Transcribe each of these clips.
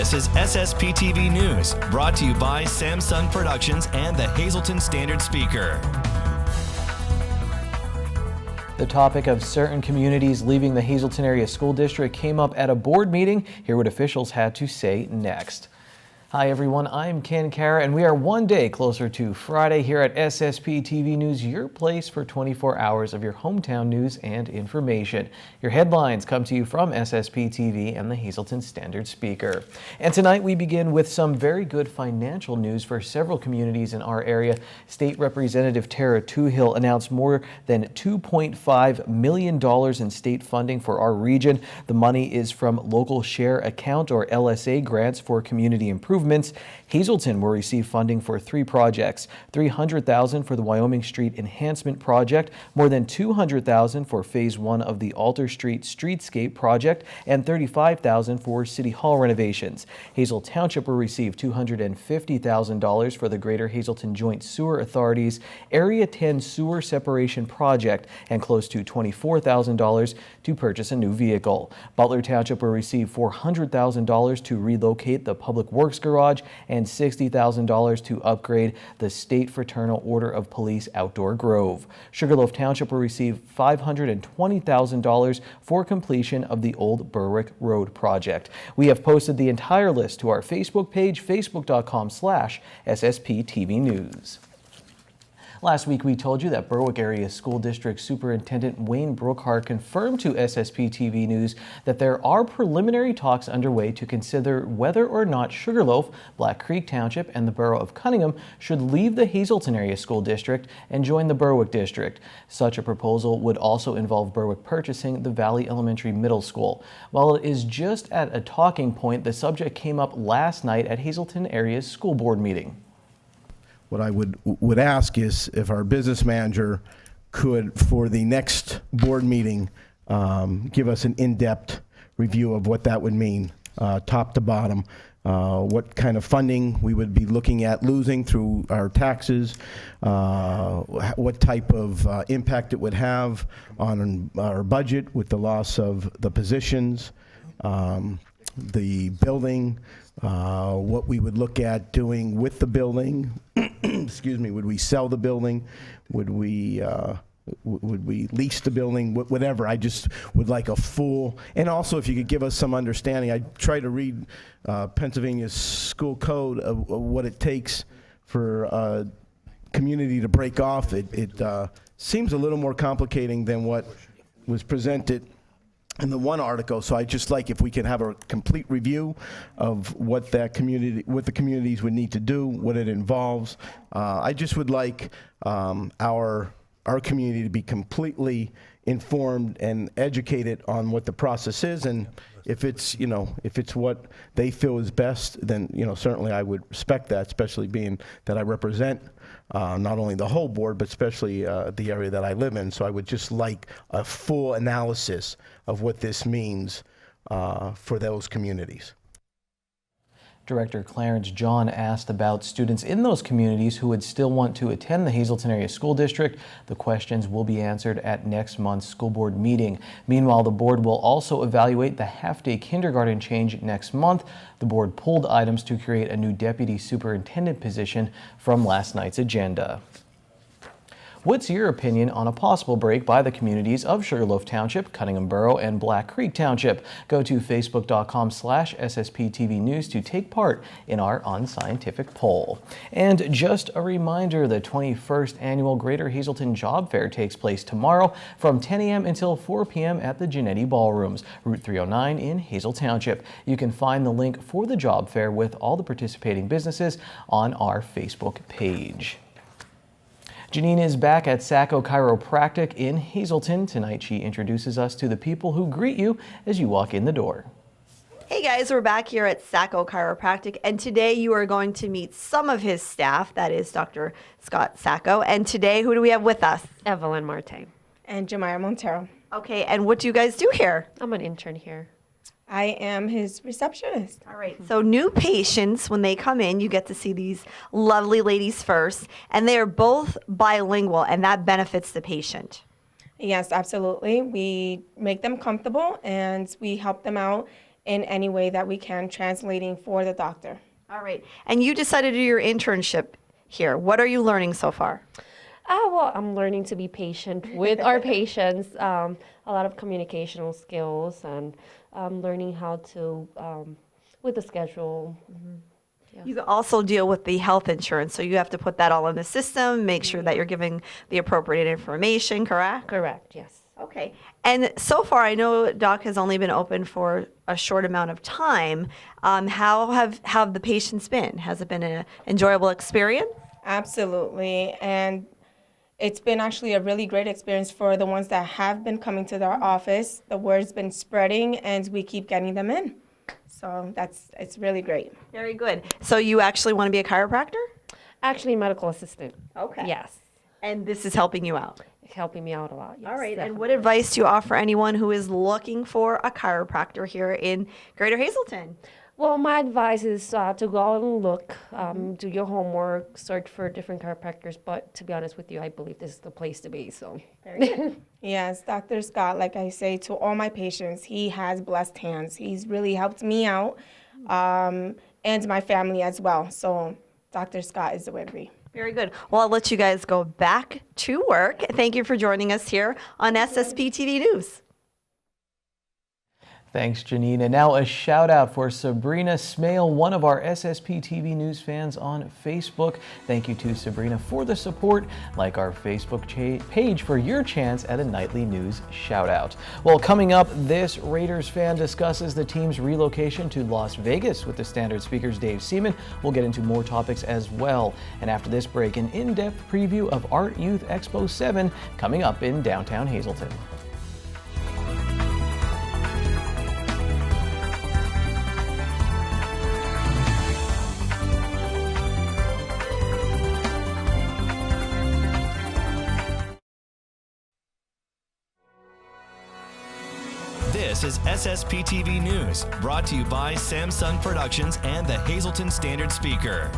This is SSPTV News, brought to you by Samsung Productions and the Hazleton Standard Speaker. The topic of certain communities leaving the Hazleton Area School District came up at a board meeting. Hear what officials had to say next. Hi everyone, I'm Ken Kara, and we are one day closer to Friday here at SSPTV News, your place for 24 hours of your hometown news and information. Your headlines come to you from SSPTV and the Hazleton Standard Speaker. And tonight we begin with some very good financial news for several communities in our area. State Representative Tara Toohill announced more than $2.5 million in state funding for our region. The money is from Local Share Account or LSA grants for community improvement. Hazleton will receive funding for 3 projects, $300,000 for the Wyoming Street Enhancement Project, more than $200,000 for Phase 1 of the Alter Street Streetscape Project, and $35,000 for City Hall renovations. Hazel Township will receive $250,000 for the Greater Hazleton Joint Sewer Authority's Area 10 Sewer Separation Project, and close to $24,000 to purchase a new vehicle. Butler Township will receive $400,000 to relocate the Public Works Garage and $60,000 to upgrade the State Fraternal Order of Police Outdoor Grove. Sugarloaf Township will receive $520,000 for completion of the Old Berwick Road project. We have posted the entire list to our Facebook page, facebook.com/SSPTV News. Last week, we told you that Berwick Area School District Superintendent Wayne Brookhart confirmed to SSPTV News that there are preliminary talks underway to consider whether or not Sugarloaf, Black Creek Township, and the Borough of Cunningham should leave the Hazleton Area School District and join the Berwick District. Such a proposal would also involve Berwick purchasing the Valley Elementary Middle School. While it is just at a talking point, the subject came up last night at Hazleton Area's school board meeting. What I would ask is if our business manager could, for the next board meeting, give us an in-depth review of what that would mean, top to bottom, what kind of funding we would be looking at losing through our taxes, what type of impact it would have on our budget with the loss of the positions, the building, what we would look at doing with the building. Excuse me, would we sell the building? Would we lease the building? Whatever. I just would like a full, and also if you could give us some understanding. I try to read Pennsylvania's school code of what it takes for a community to break off. It seems a little more complicating than what was presented in the one article, so I just like if we can have a complete review of what the communities would need to do, what it involves. I just would like our community to be completely informed and educated on what the process is, and if it's what they feel is best, then certainly I would respect that, especially being that I represent not only the whole board, but especially the area that I live in. So I would just like a full analysis of what this means for those communities. Director Clarence John asked about students in those communities who would still want to attend the Hazleton Area School District. The questions will be answered at next month's school board meeting. Meanwhile, the board will also evaluate the half-day kindergarten change next month. The board pulled items to create a new deputy superintendent position from last night's agenda. What's your opinion on a possible break by the communities of Sugarloaf Township, Cunningham Borough, and Black Creek Township? Go to facebook.com/SSPTV News to take part in our unscientific poll. And just a reminder, the 21st Annual Greater Hazleton Job Fair takes place tomorrow from 10 a.m. until 4 p.m. at the Giannetti Ballrooms, Route 309 in Hazel Township. You can find the link for the job fair with all the participating businesses on our Facebook page. Janine is back at Sacco Chiropractic in Hazleton. Tonight she introduces us to the people who greet you as you walk in the door. Hey guys, we're back here at Sacco Chiropractic, and today you are going to meet some of his staff. That is Dr. Scott Sacco. And today, who do we have with us? Evelyn Marte. And Jamaya Montero. Okay, and what do you guys do here? I'm an intern here. I am his receptionist. All right. So new patients, when they come in, you get to see these lovely ladies first, and they are both bilingual, and that benefits the patient. Yes, absolutely. We make them comfortable, and we help them out in any way that we can, translating for the doctor. All right. And you decided to do your internship here. What are you learning so far? Well, I'm learning to be patient with our patients, a lot of communicational skills, and learning how to, with the schedule. You also deal with the health insurance, so you have to put that all in the system, make sure that you're giving the appropriate information, correct? Correct, yes. Okay. And so far, I know Doc has only been open for a short amount of time. How have the patients been? Has it been an enjoyable experience? Absolutely. And it's been actually a really great experience for the ones that have been coming to our office. The word's been spreading, and we keep getting them in. So it's really great. Very good. So you actually want to be a chiropractor? Actually, medical assistant. Okay. Yes. And this is helping you out. Helping me out a lot. Yes, All right. And definitely. what advice do you offer anyone who is looking for a chiropractor here in Greater Hazleton? Well, my advice is to go out and look, do your homework, search for different chiropractors. But to be honest with you, I believe this is the place to be. So. Very good. Yes, Dr. Scott, like I say to all my patients, he has blessed hands. He's really helped me out and my family as well. So Dr. Scott is the way to be. Very good. Well, I'll let you guys go back to work. Thank you for joining us here on SSPTV News. Thanks, Janine. And now a shout out for Sabrina Smale, one of our SSPTV News fans on Facebook. Thank you to Sabrina for the support. Like our Facebook page for your chance at a nightly news shout out. Well, coming up, this Raiders fan discusses the team's relocation to Las Vegas with the Standard Speaker's Dave Seaman. We'll get into more topics as well. And after this break, an in-depth preview of Art Youth Expo 7 coming up in downtown Hazleton. This is SSPTV News, brought to you by Samsung Productions and the Hazleton Standard Speaker.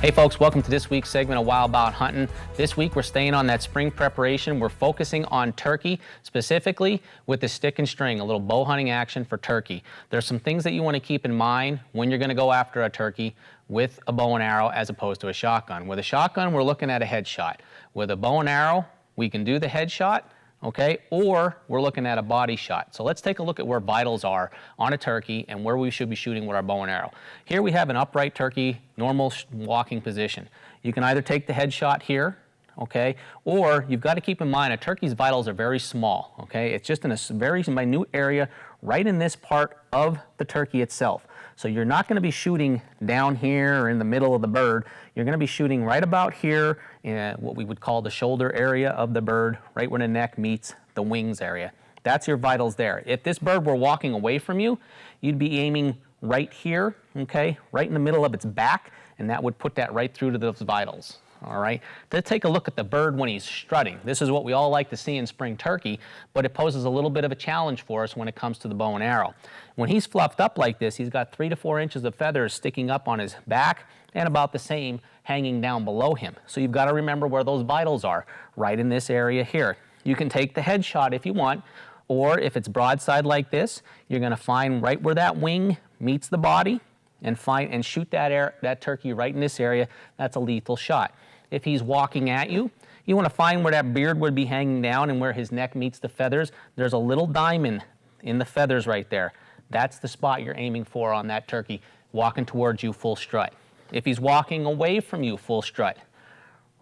Hey folks, welcome to this week's segment of Wild About Hunting. This week we're staying on that spring preparation. We're focusing on turkey, specifically with the stick and string, a little bow hunting action for turkey. There's some things that you want to keep in mind when you're going to go after a turkey with a bow and arrow as opposed to a shotgun. With a shotgun, we're looking at a headshot. With a bow and arrow, we can do the headshot, okay, or we're looking at a body shot. So let's take a look at where vitals are on a turkey and where we should be shooting with our bow and arrow. Here we have an upright turkey, normal walking position. You can either take the headshot here, okay, or you've got to keep in mind a turkey's vitals are very small, okay? It's just in a very minute area right in this part of the turkey itself. So you're not going to be shooting down here or in the middle of the bird. You're going to be shooting right about here in what we would call the shoulder area of the bird, right where the neck meets the wings area. That's your vitals there. If this bird were walking away from you, you'd be aiming right here, okay, right in the middle of its back, and that would put that right through to those vitals. All right, let's take a look at the bird when he's strutting. This is what we all like to see in spring turkey, but it poses a little bit of a challenge for us when it comes to the bow and arrow. When he's fluffed up like this, he's got 3 to 4 inches of feathers sticking up on his back and about the same hanging down below him. So you've got to remember where those vitals are, right in this area here. You can take the headshot if you want, or if it's broadside like this, you're going to find right where that wing meets the body and shoot that turkey right in this area. That's a lethal shot. If he's walking at you, you want to find where that beard would be hanging down and where his neck meets the feathers. There's a little diamond in the feathers right there. That's the spot you're aiming for on that turkey, walking towards you full strut. If he's walking away from you full strut,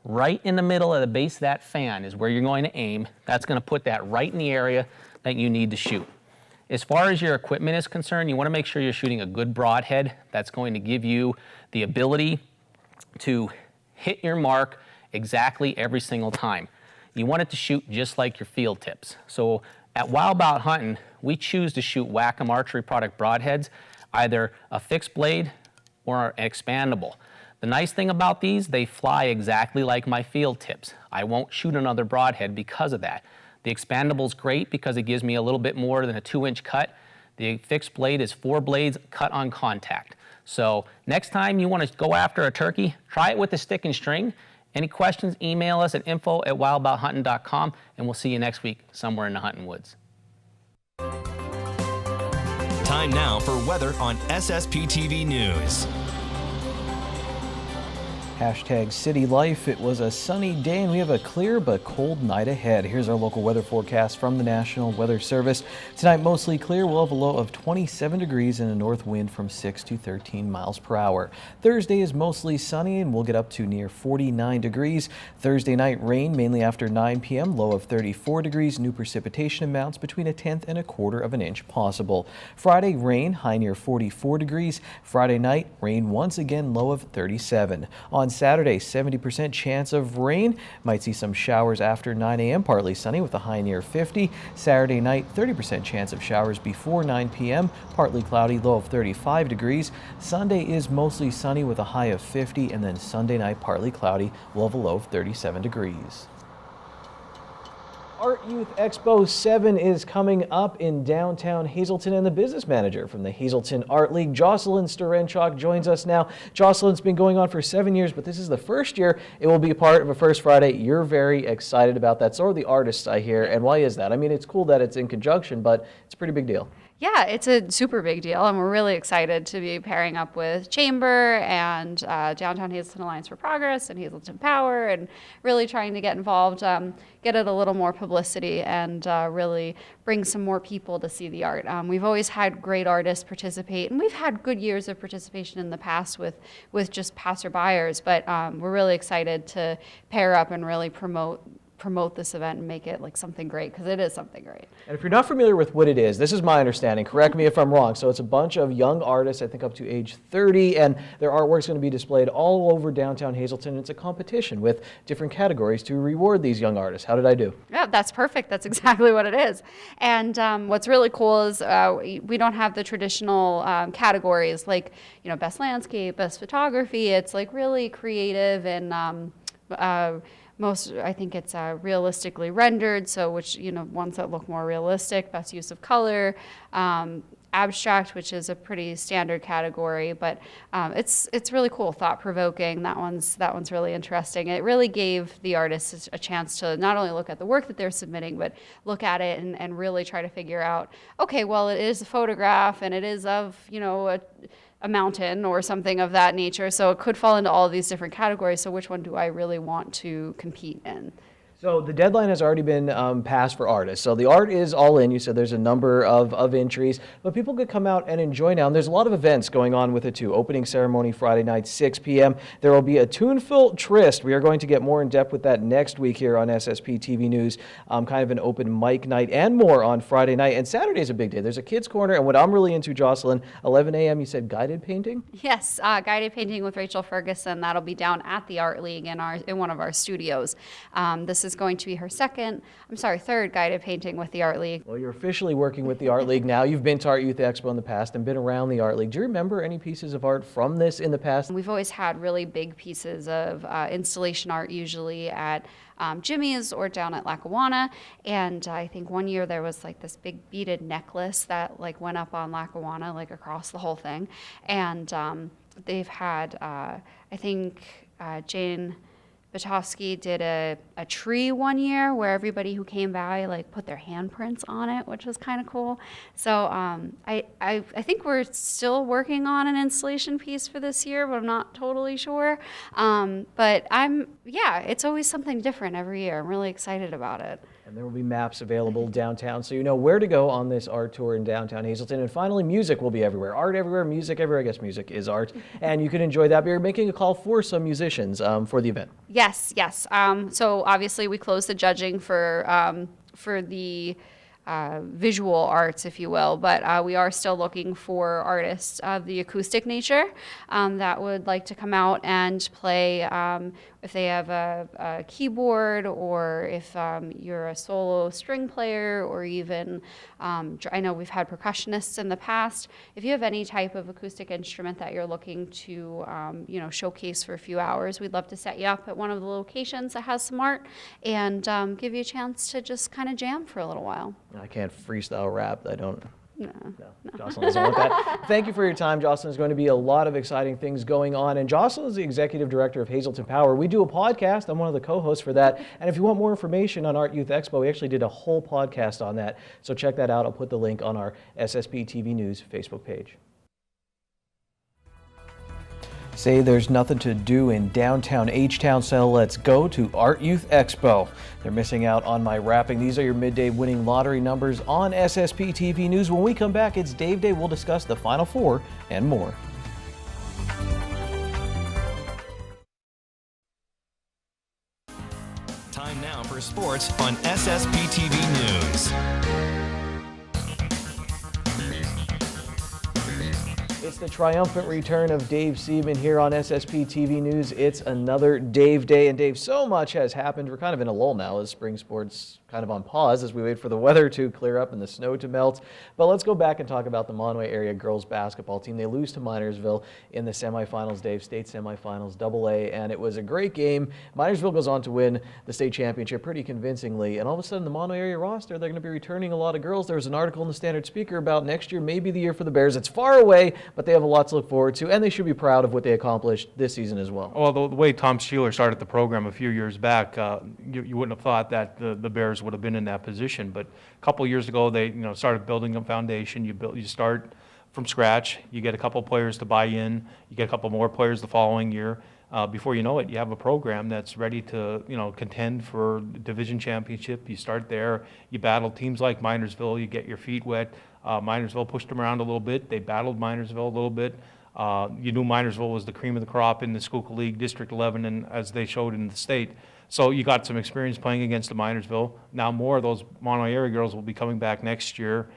right in the middle of the base of that fan is where you're going to aim. That's going to put that right in the area that you need to shoot. As far as your equipment is concerned, you want to make sure you're shooting a good broadhead. That's going to give you the ability to hit your mark exactly every single time. You want it to shoot just like your field tips. So at Wild Bout Hunting, we choose to shoot Wacom Archery product broadheads, either a fixed blade or an expandable. The nice thing about these, they fly exactly like my field tips. I won't shoot another broadhead because of that. The expandable's great because it gives me a little bit more than a 2-inch cut. The fixed blade is 4 blades cut on contact. So next time you want to go after a turkey, try it with the stick and string. Any questions, email us at info@wildbouthunting.com, and we'll see you next week somewhere in the hunting woods. Time now for weather on SSPTV News. Hashtag City Life. It was a sunny day and we have a clear but cold night ahead. Here's our local weather forecast from the National Weather Service. Tonight mostly clear. We'll have a low of 27 degrees and a north wind from 6 to 13 miles per hour. Thursday is mostly sunny and we'll get up to near 49 degrees. Thursday night rain mainly after 9 p.m. Low of 34 degrees. New precipitation amounts between 1/10 and 1/4 inch possible. Friday rain high near 44 degrees. Friday night rain once again low of 37. On Saturday, 70% chance of rain. Might see some showers after 9 a.m. Partly sunny with a high near 50. Saturday night, 30% chance of showers before 9 p.m. Partly cloudy, low of 35 degrees. Sunday is mostly sunny with a high of 50. And then Sunday night, partly cloudy. We'll have a low of 37 degrees. Art Youth Expo 7 is coming up in downtown Hazleton, and the business manager from the Hazleton Art League, Jocelyn Sturenchuk, joins us now. Jocelyn's been going on for 7 years, but this is the first year it will be part of a First Friday. You're very excited about that. So are the artists, I hear. And why is that? I mean, it's cool that it's in conjunction, but it's a pretty big deal. Yeah, it's a super big deal, and we're really excited to be pairing up with Chamber and Downtown Hazleton Alliance for Progress and Hazleton Power, and really trying to get involved, get it a little more publicity, and really bring some more people to see the art. We've always had great artists participate, and we've had good years of participation in the past with just passerbyers, but we're really excited to pair up and really promote this event and make it like something great, because it is something great. And if you're not familiar with what it is, this is my understanding, correct me if I'm wrong. So it's a bunch of young artists, I think up to age 30, and their artwork's going to be displayed all over downtown Hazleton. It's a competition with different categories to reward these young artists. How did I do? Yeah, that's perfect. That's exactly what it is. And what's really cool is we don't have the traditional categories like, you know, best landscape, best photography. It's like really creative and I think it's realistically rendered, so which, you know, ones that look more realistic, best use of color, abstract, which is a pretty standard category, but it's really cool, thought-provoking. That one's really interesting. It really gave the artists a chance to not only look at the work that they're submitting, but look at it and really try to figure out, okay, well, it is a photograph and it is of, you know, a mountain or something of that nature. So it could fall into all of these different categories. So which one do I really want to compete in? So the deadline has already been passed for artists. So the art is all in. You said there's a number of entries, but people could come out and enjoy now. And there's a lot of events going on with it too. Opening ceremony Friday night, 6 p.m. There will be a tune-filled tryst. We are going to get more in depth with that next week here on SSPTV News. Kind of an open mic night and more on Friday night. And Saturday is a big day. There's a kids corner. And what I'm really into, Jocelyn, 11 a.m. you said guided painting? Yes, guided painting with Rachel Ferguson. That'll be down at the Art League in one of our studios. This is going to be her third guided painting with the Art League. Well, you're officially working with the Art League now. You've been to Art Youth Expo in the past and been around the Art League. Do you remember any pieces of art from this in the past? We've always had really big pieces of installation art, usually at Jimmy's or down at Lackawanna. And I think one year there was like this big beaded necklace that like went up on Lackawanna, like across the whole thing. And they've had, I think Jane Batofsky did a tree one year where everybody who came by like put their handprints on it, which was kind of cool. So I think we're still working on an installation piece for this year, but I'm not totally sure. But it's always something different every year. I'm really excited about it. And there will be maps available downtown, so you know where to go on this art tour in downtown Hazleton. And finally, music will be everywhere. Art everywhere, music everywhere. I guess music is art. And you can enjoy that. But you're making a call for some musicians for the event. Yes. So obviously we closed the judging for the visual arts, if you will, but we are still looking for artists of the acoustic nature that would like to come out and play if they have a keyboard, or if you're a solo string player, or even, I know we've had percussionists in the past. If you have any type of acoustic instrument that you're looking to, showcase for a few hours, we'd love to set you up at one of the locations that has some art and give you a chance to just kind of jam for a little while. I can't freestyle rap. I don't. No, Jocelyn doesn't want that. Thank you for your time, Jocelyn. There's going to be a lot of exciting things going on. And Jocelyn is the executive director of Hazelton Power. We do a podcast. I'm one of the co-hosts for that. And if you want more information on Art Youth Expo, we actually did a whole podcast on that. So check that out. I'll put the link on our SSPTV News Facebook page. Say there's nothing to do in downtown H-Town, so let's go to Art Youth Expo. They're missing out on my wrapping. These are your midday winning lottery numbers on SSP TV News. When we come back, it's Dave Day. We'll discuss the Final Four and more. Time now for sports on SSP TV News. It's the triumphant return of Dave Seaman here on SSP TV News. It's another Dave Day, and Dave, so much has happened. We're kind of in a lull now as spring sports kind of on pause as we wait for the weather to clear up and the snow to melt. But let's go back and talk about the Monterey area girls basketball team. They lose to Minersville in the semifinals, Dave, state semifinals, AA, and it was a great game. Minersville goes on to win the state championship pretty convincingly, and all of a sudden the Monterey area roster, they're going to be returning a lot of girls. There was an article in the Standard Speaker about next year may be the year for the Bears. It's far away, but they have a lot to look forward to, and they should be proud of what they accomplished this season as well. Well, the way Tom Sheeler started the program a few years back, you wouldn't have thought that the Bears would have been in that position. But a couple of years ago, they started building a foundation. You start from scratch. You get a couple players to buy in. You get a couple more players the following year. Before you know it, you have a program that's ready to contend for division championship. You start there. You battle teams like Minersville. You get your feet wet. Minersville pushed them around a little bit. They battled Minersville a little bit. You knew Minersville was the cream of the crop in the Schuylkill League, District 11, and as they showed in the state. So you got some experience playing against the Minersville. Now more of those Monterey area girls will be coming back next year.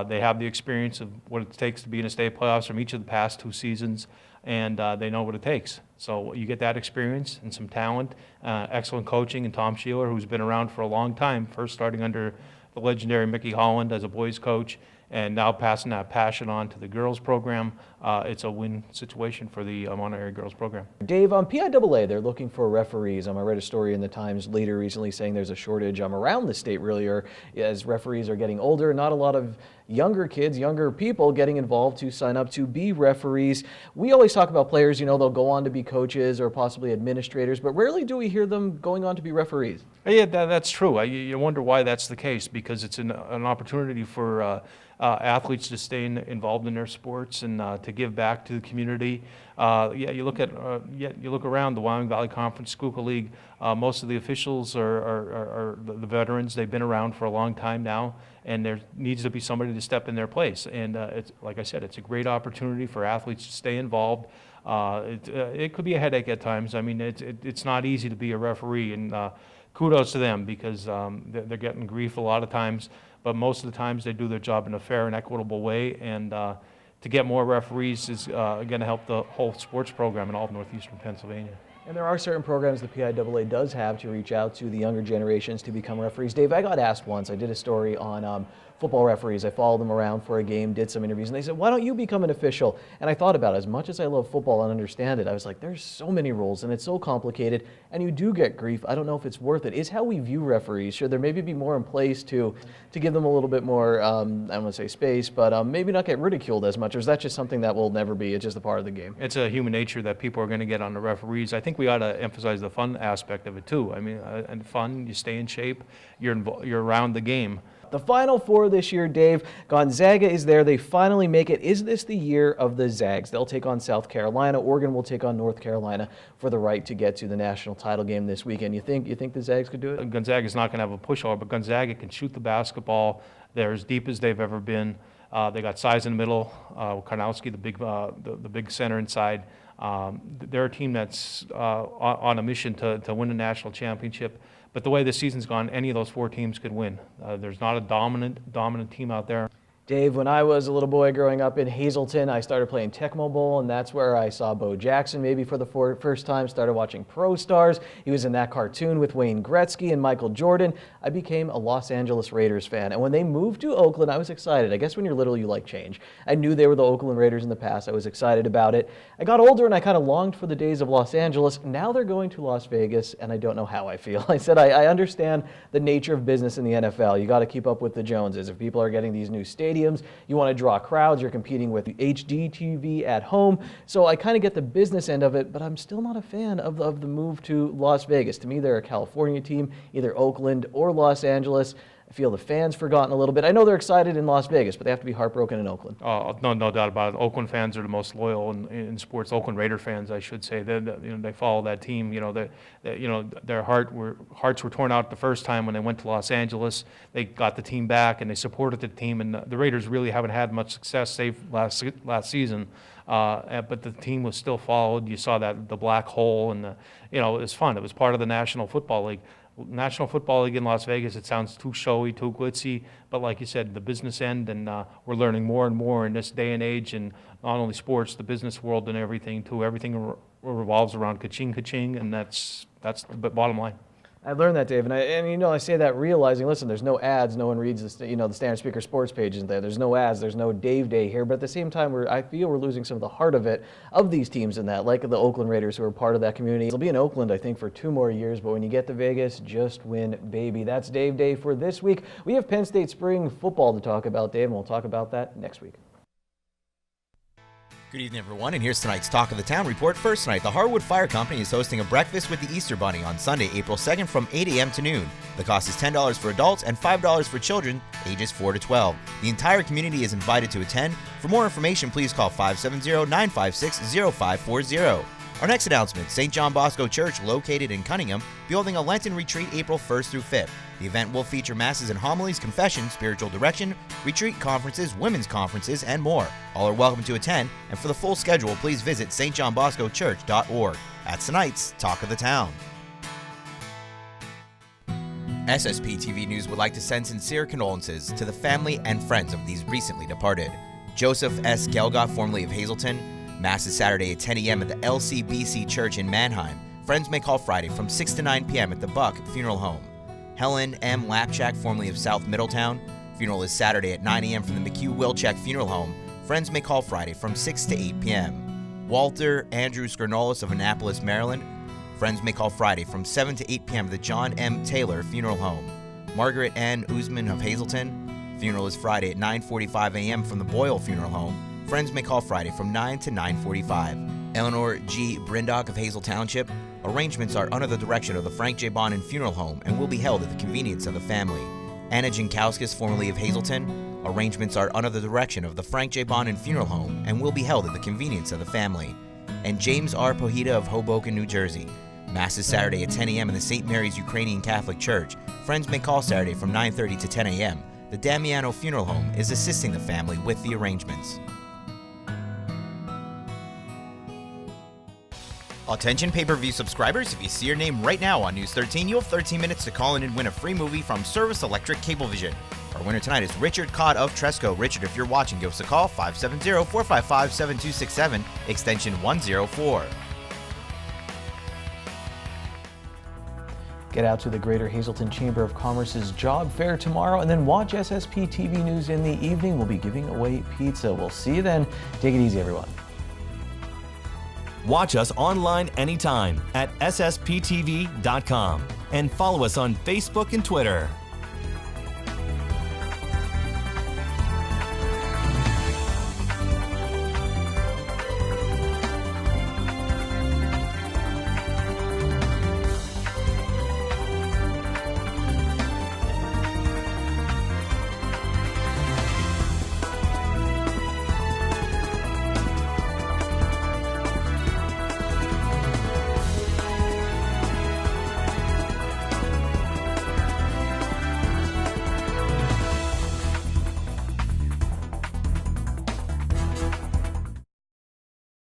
They have the experience of what it takes to be in a state playoffs from each of the past 2 seasons, and they know what it takes. So you get that experience and some talent, excellent coaching, and Tom Sheeler, who's been around for a long time, first starting under the legendary Mickey Holland as a boys coach, and now passing that passion on to the girls program. It's a win situation for the Monterey girls program. Dave, on PIAA, they're looking for referees. I read a story in the Times Leader recently saying there's a shortage around the state really, as referees are getting older. Not a lot of younger kids, younger people getting involved to sign up to be referees. We always talk about players, they'll go on to be coaches or possibly administrators, but rarely do we hear them going on to be referees. Yeah, that's true. You wonder why that's the case, because it's an opportunity for athletes to stay involved in their sports and to give back to the community. You look around the Wyoming Valley Conference Schuylkill League. Most of the officials are the veterans. They've been around for a long time now, and there needs to be somebody to step in their place. And it's, like I said, it's a great opportunity for athletes to stay involved. It could be a headache at times. It's not easy to be a referee, and kudos to them, because they're getting grief a lot of times. But most of the times they do their job in a fair and equitable way, and to get more referees is going to help the whole sports program in all of northeastern Pennsylvania. And there are certain programs the PIAA does have to reach out to the younger generations to become referees. Dave, I got asked once, I did a story on football referees. I followed them around for a game, did some interviews, and they said, why don't you become an official? And I thought about it. As much as I love football and understand it, I was like, there's so many rules and it's so complicated, and you do get grief. I don't know if it's worth it. Is how we view referees. Should there maybe be more in place to give them a little bit more, I don't want to say space, but maybe not get ridiculed as much, or is that just something that will never be? It's just a part of the game. It's a human nature that people are going to get on the referees. I think we ought to emphasize the fun aspect of it too. And fun, you stay in shape, you're around the game. The Final Four this year, Dave, Gonzaga is there. They finally make it. Is this the year of the Zags? They'll take on South Carolina. Oregon will take on North Carolina for the right to get to the national title game this weekend. You think the Zags could do it? Gonzaga's not going to have a pushover, but Gonzaga can shoot the basketball. They're as deep as they've ever been. They got size in the middle. Karnowski, the big center inside. They're a team that's on a mission to win a national championship. But the way the season's gone, any of those 4 teams could win. There's not a dominant team out there. Dave, when I was a little boy growing up in Hazelton, I started playing Tecmo Bowl, and that's where I saw Bo Jackson maybe for the first time, started watching Pro Stars. He was in that cartoon with Wayne Gretzky and Michael Jordan. I became a Los Angeles Raiders fan, and when they moved to Oakland, I was excited. I guess when you're little, you like change. I knew they were the Oakland Raiders in the past. I was excited about it. I got older, and I kind of longed for the days of Los Angeles. Now they're going to Las Vegas, and I don't know how I feel. I said I understand the nature of business in the NFL. You got to keep up with the Joneses. If people are getting these new stadiums, stadiums. You want to draw crowds. You're competing with HD TV at home. So I kind of get the business end of it, but I'm still not a fan of the move to Las Vegas. To me, they're a California team, either Oakland or Los Angeles. I feel the fans forgotten a little bit. I know they're excited in Las Vegas, but they have to be heartbroken in Oakland. No doubt about it. Oakland fans are the most loyal in sports. Oakland Raider fans, I should say. They follow that team. Their hearts were torn out the first time when they went to Los Angeles. They got the team back and they supported the team. And the Raiders really haven't had much success, save last season. But the team was still followed. You saw that the black hole, and it was fun. It was part of the National Football League. National Football League in Las Vegas, it sounds too showy, too glitzy, but like you said, the business end, and we're learning more and more in this day and age, and not only sports, the business world and everything too. Everything revolves around ka-ching, ka-ching, and that's the bottom line. I learned that, Dave, and I say that realizing, listen, there's no ads, no one reads the Standard Speaker Sports page isn't there. There's no ads, there's no Dave Day here, but at the same time, I feel we're losing some of the heart of it, of these teams in that, like the Oakland Raiders who are part of that community. They'll be in Oakland, I think, for 2 more years, but when you get to Vegas, just win, baby. That's Dave Day for this week. We have Penn State spring football to talk about, Dave, and we'll talk about that next week. Good evening, everyone, and here's tonight's Talk of the Town report. First tonight, the Harwood Fire Company is hosting a breakfast with the Easter Bunny on Sunday, April 2nd from 8 a.m. to noon. The cost is $10 for adults and $5 for children ages 4 to 12. The entire community is invited to attend. For more information, please call 570-956-0540. Our next announcement, St. John Bosco Church, located in Cunningham, will be holding a Lenten retreat April 1st through 5th. The event will feature masses and homilies, confession, spiritual direction, retreat conferences, women's conferences, and more. All are welcome to attend, and for the full schedule, please visit stjohnboscochurch.org. That's tonight's Talk of the Town. SSPTV News would like to send sincere condolences to the family and friends of these recently departed. Joseph S. Gelgoff, formerly of Hazleton. Mass is Saturday at 10 a.m. at the LCBC Church in Mannheim. Friends may call Friday from 6 to 9 p.m. at the Buck Funeral Home. Helen M. Lapchak, formerly of South Middletown. Funeral is Saturday at 9 a.m. from the McHugh Wilczek Funeral Home. Friends may call Friday from 6 to 8 p.m. Walter Andrew Skarnolis of Annapolis, Maryland. Friends may call Friday from 7 to 8 p.m. at the John M. Taylor Funeral Home. Margaret N. Usman of Hazleton. Funeral is Friday at 9:45 a.m. from the Boyle Funeral Home. Friends may call Friday from 9 to 9:45. Eleanor G. Brindock of Hazel Township. Arrangements are under the direction of the Frank J. Bonin Funeral Home and will be held at the convenience of the family. Anna Jankowskis, formerly of Hazleton. Arrangements are under the direction of the Frank J. Bonin Funeral Home and will be held at the convenience of the family. And James R. Pohita of Hoboken, New Jersey. Mass is Saturday at 10 a.m. in the St. Mary's Ukrainian Catholic Church. Friends may call Saturday from 9:30 to 10 a.m. The Damiano Funeral Home is assisting the family with the arrangements. Attention pay-per-view subscribers, if you see your name right now on News 13, you have 13 minutes to call in and win a free movie from Service Electric Cablevision. Our winner tonight is Richard Codd of Tresco. Richard, if you're watching, give us a call, 570-455-7267, extension 104. Get out to the Greater Hazleton Chamber of Commerce's job fair tomorrow and then watch SSPTV News in the evening. We'll be giving away pizza. We'll see you then. Take it easy, everyone. Watch us online anytime at ssptv.com and follow us on Facebook and Twitter.